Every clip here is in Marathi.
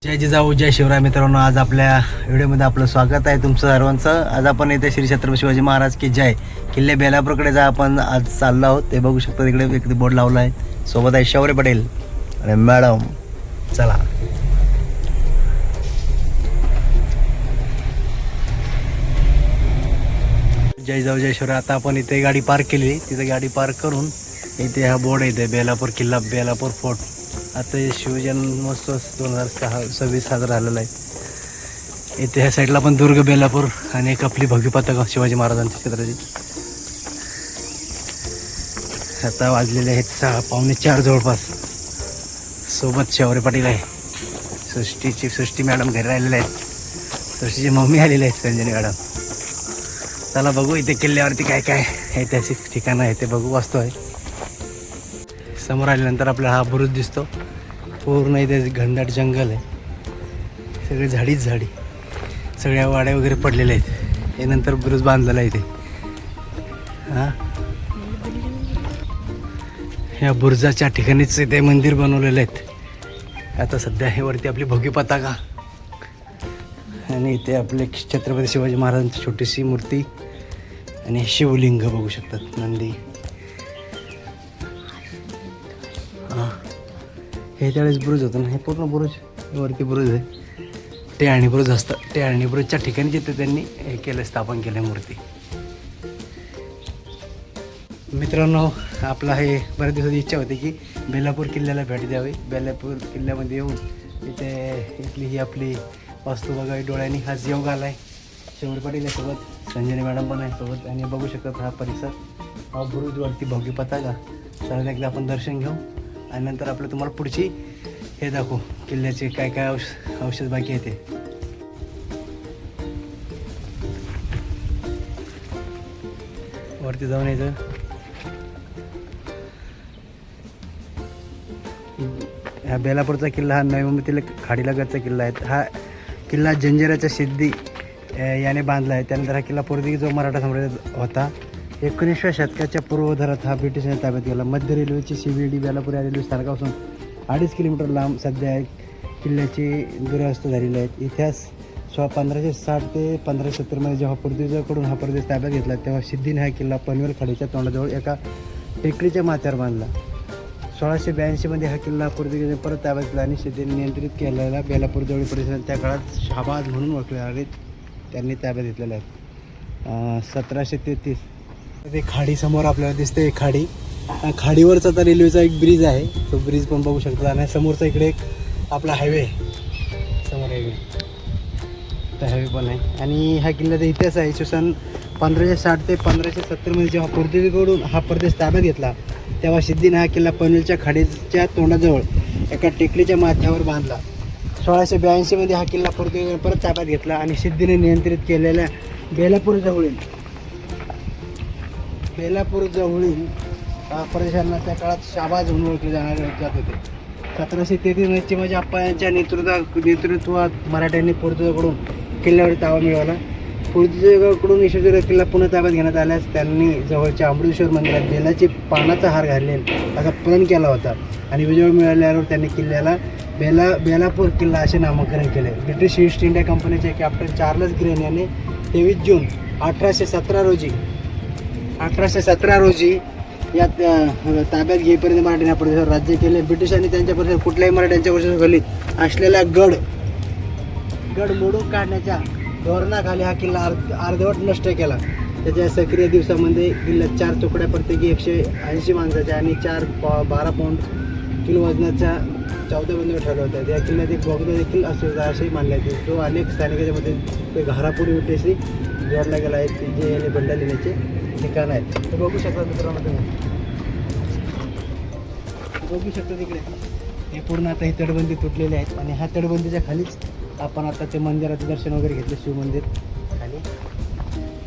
जय जिजाऊ जय शिवराय मित्रांनो, आज आपल्या व्हिडिओमध्ये आपलं स्वागत आहे तुमचं सर्वांचं. आज आपण इथे श्री छत्रपती शिवाजी महाराज की जय किल्ले बेलापूरकडे जा आपण आज चाललो आहोत. ते बघू शकता तिकडे एक बोर्ड लावला आहे. सोबत आहे शौर्य पटेल आणि मॅडम. चला जय जिजाऊ जय शिवराय. आता आपण इथे गाडी पार्क केली. तिथे गाडी पार्क करून इथे हा बोर्ड आहे, इथे बेलापूर किल्ला बेलापूर फोर्ट. आता शिवजन्मोत्सव 2026 साजरा झालेला आहे. इथे ह्या साईडला पण दुर्ग बेलापूर आणि एक आपली भव्य पताका शिवाजी महाराजांची छत्रपती. आता वाजलेले आहेत 3:45 जवळपास. सोबत शौर्य पाटील आहे. सृष्टी मॅडम घरी राहिलेले आहेत. सृष्टीची मम्मी आलेली आहेत, संजनी मॅडम. चला बघू इथे किल्ल्यावरती काय काय ऐतिहासिक ठिकाणं आहे ते बघू. वाचतो आहे समोर आल्यानंतर आपल्याला हा बुरुज दिसतो. पूर्ण इथे घनदाट जंगल आहे, सगळे झाडीच झाडी, सगळ्या वाड्या वगैरे पडलेल्या आहेत. हे नंतर बुरुज बांधलेला आहे इथे. हां, ह्या बुरुजाच्या ठिकाणीच इथे मंदिर बनवलेले आहेत. आता सध्या हे वरती आपली भव्य पताका आणि इथे आपले छत्रपती शिवाजी महाराजांची छोटीशी मूर्ती आणि शिवलिंग बघू शकतात, नंदी. हे त्यावेळेस बुरुज होतं ना, हे पूर्ण बुरुज वरती बुरुज आहे. टेहळणी बुरुज असतं. टेहळणी बुरुजच्या ठिकाणी जिथे त्यांनी हे केलं, स्थापन केलं मूर्ती. मित्रांनो, आपला हे बऱ्याच दिवसाची इच्छा होती की बेलापूर किल्ल्याला भेट द्यावी. बेलापूर किल्ल्यामध्ये येऊन इथे इथली ही आपली वास्तू बघावी डोळ्यांनी. हाच योग आला आहे. शौर्य पाटील आहे सोबत, संजनी मॅडम पण आहे सोबत. आणि बघू शकतात हा परिसर, हा बुरुजवरती भव्य पताका. चला एकदा आपण दर्शन घेऊ आणि नंतर आपलं तुम्हाला पुढची हे दाखवू, किल्ल्याचे काय काय औषध बाकी आहे ते. वरती जाऊन यायचं. हा बेलापूरचा किल्ला हा नवी मुंबईतील खाडीलगतचा किल्ला आहे. हा किल्ला जंजिराच्या सिद्धी याने बांधला आहे. त्यानंतर हा किल्ला पोर्तुगीज व मराठा साम्राज्यात होता. 19व्या शतकाच्या पूर्वधरात हा ब्रिटिशांनी ताब्यात गेला. मध्य रेल्वेची CBD बेलापूर या रेल्वे स्थानकापासून 2.5 किलोमीटर लांब सध्या किल्ल्याची दुरावस्था झालेली आहेत. इतिहास 1560 ते 1570 जेव्हा पोर्तुगीजांकडून हा प्रदेश ताब्यात घेतला तेव्हा सिद्धीने हा किल्ला पनवेल खाडीच्या तोंडाजवळ एका टेकडीच्या माथ्यावर बांधला. 1682 हा किल्ला पोर्तुगीजांनी परत ताब्यात घेतला आणि सिद्धीने नियंत्रित केलेला बेलापूरजवळील परिसरात त्या काळात शहाबाज म्हणून ओळखले त्यांनी ताब्यात घेतलेला आहे. 1733 ते खाडी समोर आपल्याला दिसते. खाडी, खाडीवरचा तर रेल्वेचा एक ब्रिज आहे, तो ब्रिज पण बघू शकता. आणि समोरचा इकडे एक आपला हायवे, समोर हायवे, तर हायवे पण आहे. आणि ह्या किल्ल्याचा इतिहास आहे. इसवी सन 1560 ते 1570 जेव्हा पोर्तुगीजकडून हा प्रदेश ताब्यात घेतला तेव्हा सिद्धीने हा किल्ला पनवेलच्या खाडीच्या तोंडाजवळ एका टेकडीच्या माथ्यावर बांधला. 1682 हा किल्ला पोर्तुगीजांनी परत ताब्यात घेतला आणि सिद्धीने नियंत्रित केलेल्या बेलापूरजवळील प्रदेशांना त्या काळात शहाबाज म्हणून ओळखले जात होते. 1733 म्हणजे आप्पा यांच्या नेतृत्वात मराठ्यांनी पोर्तुगीजकडून किल्ल्यावर ताबा मिळवला. पोर्तुगीजकडून ईश्वरपूर किल्ला पुन्हा ताब्यात घेण्यात आल्यास त्यांनी जवळच्या अमृतसर मंदिरात बेलाची पानाचा हार घालेल असा प्रण केला होता. आणि विजय मिळाल्यावर त्यांनी किल्ल्याला बेलापूर किल्ला असे नामकरण केले. ब्रिटिश ईस्ट इंडिया कंपनीचे कॅप्टन चार्ल्स ग्रेन यांनी 23 जून 1817 रोजी या ताब्यात घेईपर्यंत मराठ्यांनी प्रदेशावर राज्य केले. ब्रिटिशांनी त्यांच्या परिसरात कुठल्याही मराठ्यांच्या वर्षाखाली असलेला गड मोडून काढण्याच्या धोरणाखाली हा किल्ला अर्धवट नष्ट केला. त्याच्या सक्रिय दिवसामध्ये किल्ल्यात 4 तुकड्या प्रत्येकी 180 माणसाच्या आणि 12 पौंड किलो वजनाच्या 14 बंदूक ठरवल्या होत्या. या किल्ल्यात एक बोगदा देखील असे मानले जाते, जो अनेक स्थानिकांच्या मध्ये ते घारापुरी विटेशी जोडला गेला आहे, जे याने बंडा लिहिण्याचे ठिकाण आहे. ते बघू शकता मित्रांनो, तुम्ही बघू शकता तिकडे हे पूर्ण आता ही तटबंदी तुटलेली आहेत. आणि ह्या तटबंदीच्या खालीच आपण आता ते मंदिराचं दर्शन वगैरे घेतलं, शिवमंदिर खाली.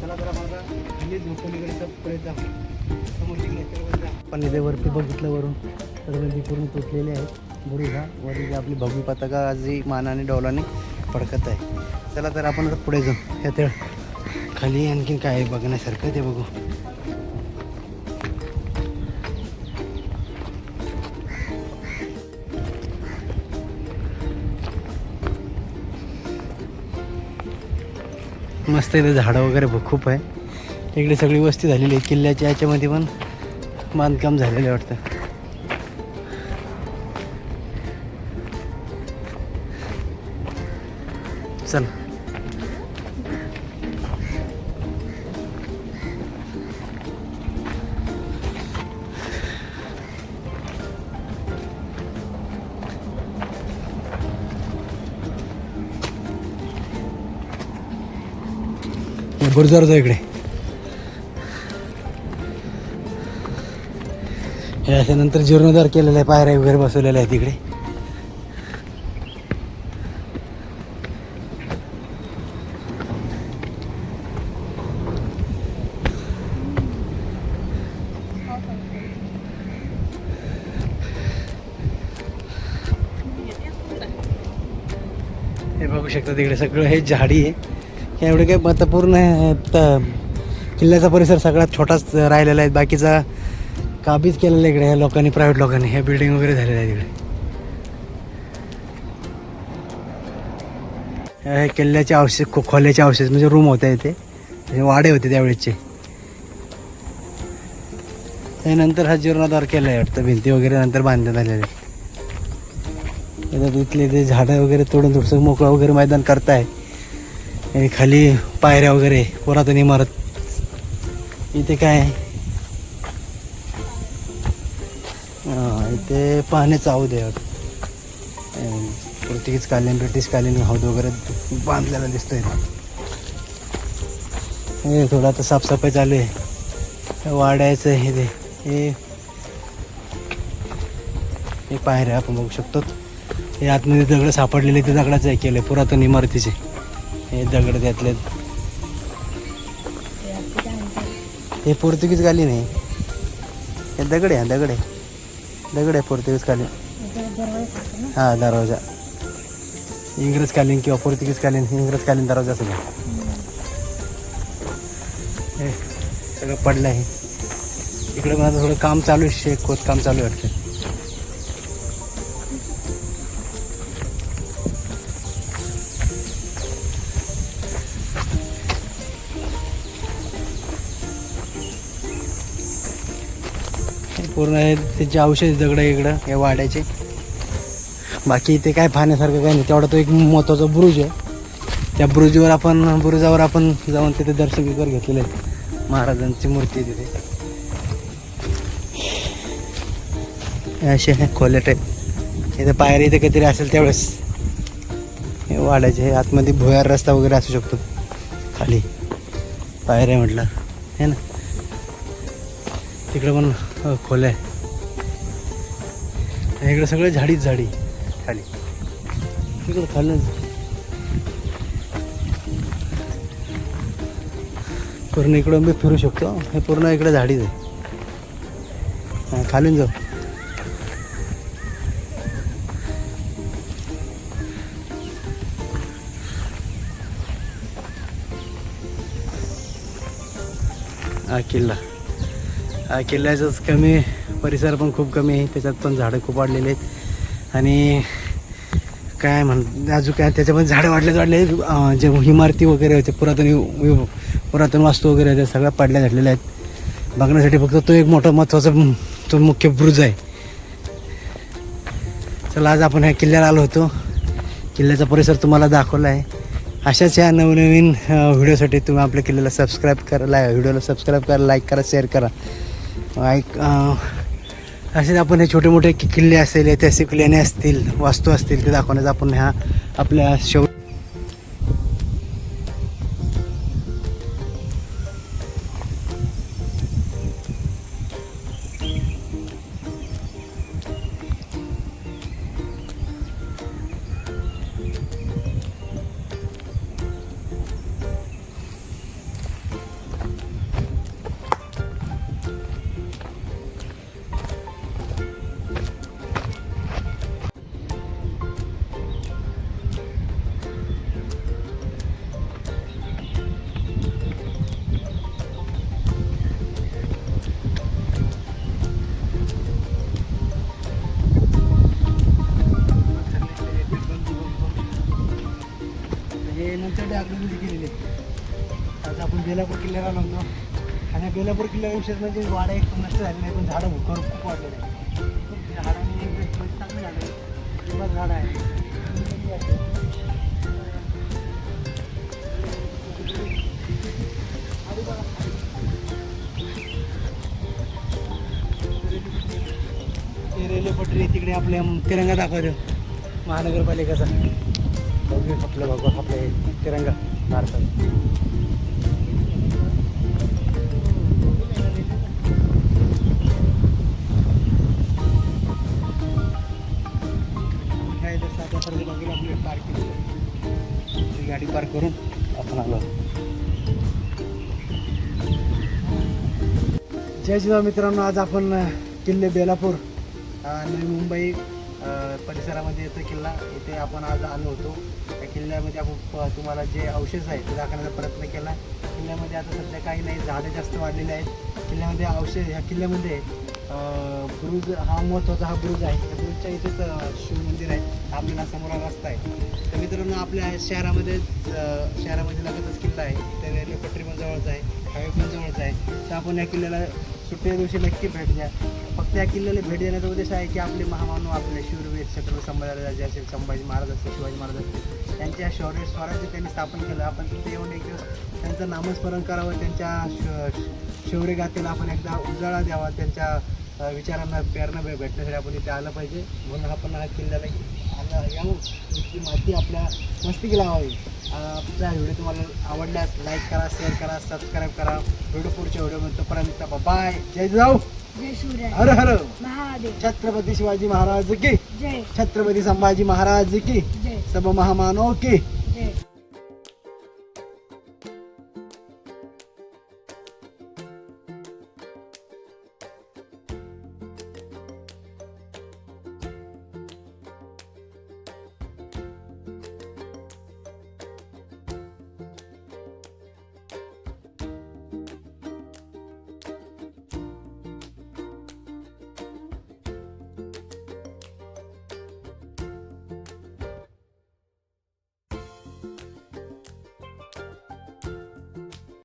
चला जरा बघा खाली झोपडीकडे पुढे जा, समोर तटबंदी आपण इथे वरती बघितलं. वरून तटबंदी पूर्ण तुटलेली आहे. बुरुज हा वरती आपली भव्य पताका आजही मानाने डौलाने फडकत आहे. चला तर आपण आता पुढे जाऊ. ह्या खाली आणखीन काय आहे बघण्यासारखं ते बघू. मस्त इथे झाडं वगैरे खूप आहे. इकडे सगळी वस्ती झालेली आहे. किल्ल्याच्या याच्यामध्ये पण बांधकाम झालेलं आहे वाटतं. चल गुरुद्वारा जाऊ इकडे. हे अशा नंतर जीर्णोद्धार केलेला आहे. पायऱ्या वगैरे बसवलेल्या आहेत तिकडे. हे बघू शकता तिकडे सगळं हे झाडी आहे. एवढं काय आता पूर्ण किल्ल्याचा परिसर सगळ्यात छोटाच राहिलेला आहे. बाकीचा काबीज केलेला इकडे ह्या लोकांनी, प्रायव्हेट लोकांनी. हे बिल्डिंग वगैरे झालेलं आहे तिकडे. हे किल्ल्याचे अवशेष, खोल्याचे अवशेष म्हणजे रूम होते इथे, वाडे होते त्यावेळेचे. त्यानंतर हा जीर्णोद्धार केला आहे वाटतं. भिंती वगैरे नंतर बांधण्यात आलेले. तिथले ते झाडं वगैरे तोडून थोडंसं मोकळं वगैरे मैदान करताय. आणि खाली पायऱ्या वगैरे, पुरातन इमारत. इथे काय आहे, इथे पाहण्याचं हौद आहे. पोर्तुगीज कालीन, ब्रिटिश कालीन हौद वगैरे बांधलेला दिसतोय. हे थोडं आता साफसफाई चालू आहे. वाड्याचं हे पायऱ्या आपण बघू शकतो. हे आतमध्ये दगड सापडलेले, ते दगडाचं हे केलं पुरातन इमारतीचे. हे दगड त्यातले हे पोर्तुगीज कालीन आहे. हे दगड आहे, दगड आहे, दगड आहे पोर्तुगीज कालीन. हां, दरवाजा इंग्रज कालीन किंवा पोर्तुगीज कालीन. इंग्रज कालीन दरवाजा सगळं हे सगळं पडलं आहे. इकडे माझं थोडं काम चालू आहे, खोदकाम चालू आहे वाटतं. पूर्ण त्याचे अवशेष दगड इकडं हे वाड्याचे. बाकी इथे काय पाहण्यासारखं काही नाही. तेवढा तो एक महत्त्वाचा बुरुज आहे. त्या बुरुजावर आपण जाऊन तिथे दर्शन वगैरे घेतलेले आहेत. महाराजांची मूर्ती तिथे असे खोल्या टाईप. इथे पायरी इथे काहीतरी असेल त्यावेळेस. हे वाड्याचे आतमध्ये भुयार रस्ता वगैरे असू शकतो. खाली पायऱ्या म्हटलं हे ना. तिकडे पण खोल्या आहे. इकडे सगळं झाडीच झाडी खाली. तिकडं खाली पूर्ण इकडं मी फिरू शकतो. हे पूर्ण इकडे झाडीच आहे. खालून जाऊ. हा किल्ल्याचंच कमी, परिसर पण खूप कमी आहे. त्याच्यात पण झाडं खूप वाढलेले आहेत. आणि काय अजून काय त्याच्या पण झाडं वाढले. जे इमारती वगैरे होते, पुरातन वास्तू वगैरे होत्या, सगळ्या पाडल्या झालेल्या आहेत. बघण्यासाठी फक्त तो एक मोठा महत्त्वाचा तो मुख्य बुरुज आहे. चला, आज आपण ह्या किल्ल्याला आलो होतो. किल्ल्याचा परिसर तुम्हाला दाखवला आहे. अशाच या नवनवीन व्हिडिओसाठी तुम्ही आपल्या किल्ल्याला सबस्क्राईब करा, व्हिडिओला सबस्क्राईब करा, लाईक करा, शेअर करा. असेच आपण हे छोटे मोठे किल्ले असतील, ऐतिहासिक लेणे असतील, वास्तू असतील, ते दाखवण्याचा आपण ह्या आपल्या नंतर केलेले आज आपण बेलापूर किल्ल्याला नव्हतो आणि बेलापूर किल्ल्याला विशेष म्हणजे वाडा एक नष्ट झाली नाही, पण झाडं भुकर खूप वाढलेले आहे. झाडांनी चांगलं झाड आहे, किंवा झाड आहे. रेल्वे पटरी तिकडे आपल्या तिरंगा दाखवतो महानगरपालिकेचा. बघू आपलं बघू आपले तिरंगा भारतात. काय जसं आता सर्व बाजूला आपली पार्किंग गाडी पार्क करून आपण आलो. जय शिवराय मित्रांनो, आज आपण किल्ले बेलापूर नवी मुंबई परिसरामध्ये येतो किल्ला. इथे आपण आज आलो होतो. त्या किल्ल्यामध्ये आपण तुम्हाला जे अवशेष आहे ते दाखवण्याचा प्रयत्न केला. किल्ल्यामध्ये आता सध्या काही नाही, झाडं जास्त वाढलेले आहेत. किल्ल्यामध्ये अवशेष, ह्या किल्ल्यामध्ये बुरुज हा महत्त्वाचा हा बुरुज आहे. त्या बुरुजच्या इथेच शिवमंदिर आहे. आपल्याला समोर रस्ता आहे. तर मित्रांनो, आपल्या शहरामध्ये लगतच किल्ला आहे. इथे रेल्वे पटरी पण जवळच आहे, हायवे पण जवळच आहे. तर आपण या किल्ल्याला सुट्टीच्या दिवशी नक्की भेट द्या. फक्त या किल्ल्याला भेट देण्याचा उद्देश आहे की आपले महामानव, आपले शूरवीर छत्रपती संभाजी असेल, संभाजी महाराज असतील, शिवाजी महाराज असतील, त्यांच्या शौर्य स्वराज्य त्यांनी स्थापन केलं. आपण तिथे येऊन एक दिवस त्यांचं नामस्मरण करावं, त्यांच्या शौर्य गाथेला आपण एकदा उजाळा द्यावा, त्यांच्या विचारांना प्रेरणा भेटण्यासाठी आपण इथे आलं पाहिजे. म्हणून आपण हा किल्ल्याला यावं, इतकी माहिती आपल्या मस्तीकी लावावी. आमचा व्हिडिओ तुम्हाला आवडल्यास लाईक करा, शेअर करा, सबस्क्राईब करा. व्हिडिओ पुढच्या व्हिडिओमध्ये तोपर्यंत बाय. जय जाऊ, जय शिवराय, हर हर महादेव, छत्रपती शिवाजी महाराज की जय, छत्रपती संभाजी महाराज की जय, सब महामानव की जय.